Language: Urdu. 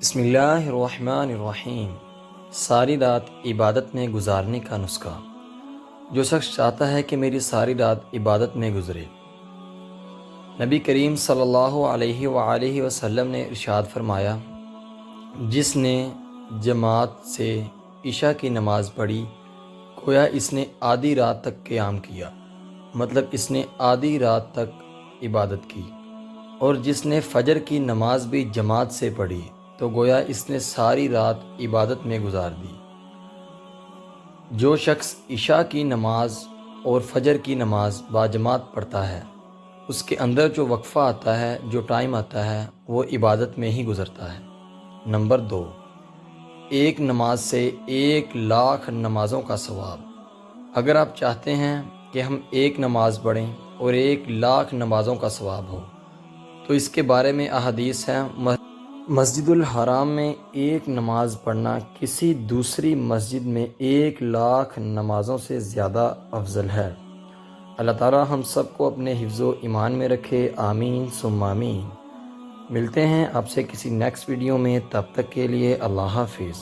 بسم اللہ الرحمن الرحیم۔ ساری رات عبادت میں گزارنے کا نسخہ۔ جو شخص چاہتا ہے کہ میری ساری رات عبادت میں گزرے، نبی کریم صلی اللہ علیہ وآلہ وسلم نے ارشاد فرمایا، جس نے جماعت سے عشاء کی نماز پڑھی گویا اس نے آدھی رات تک قیام کیا، مطلب اس نے آدھی رات تک عبادت کی، اور جس نے فجر کی نماز بھی جماعت سے پڑھی تو گویا اس نے ساری رات عبادت میں گزار دی۔ جو شخص عشاء کی نماز اور فجر کی نماز باجماعت پڑھتا ہے، اس کے اندر جو وقفہ آتا ہے، جو ٹائم آتا ہے، وہ عبادت میں ہی گزرتا ہے۔ نمبر 2، ایک نماز سے 1,00,000 نمازوں کا ثواب۔ اگر آپ چاہتے ہیں کہ ہم ایک نماز پڑھیں اور 1,00,000 نمازوں کا ثواب ہو تو اس کے بارے میں احادیث ہیں۔ مسجد الحرام میں ایک نماز پڑھنا کسی دوسری مسجد میں 1,00,000 نمازوں سے زیادہ افضل ہے۔ اللہ تعالی ہم سب کو اپنے حفظ و ایمان میں رکھے، آمین ثم آمین۔ ملتے ہیں آپ سے کسی نیکسٹ ویڈیو میں، تب تک کے لیے اللہ حافظ۔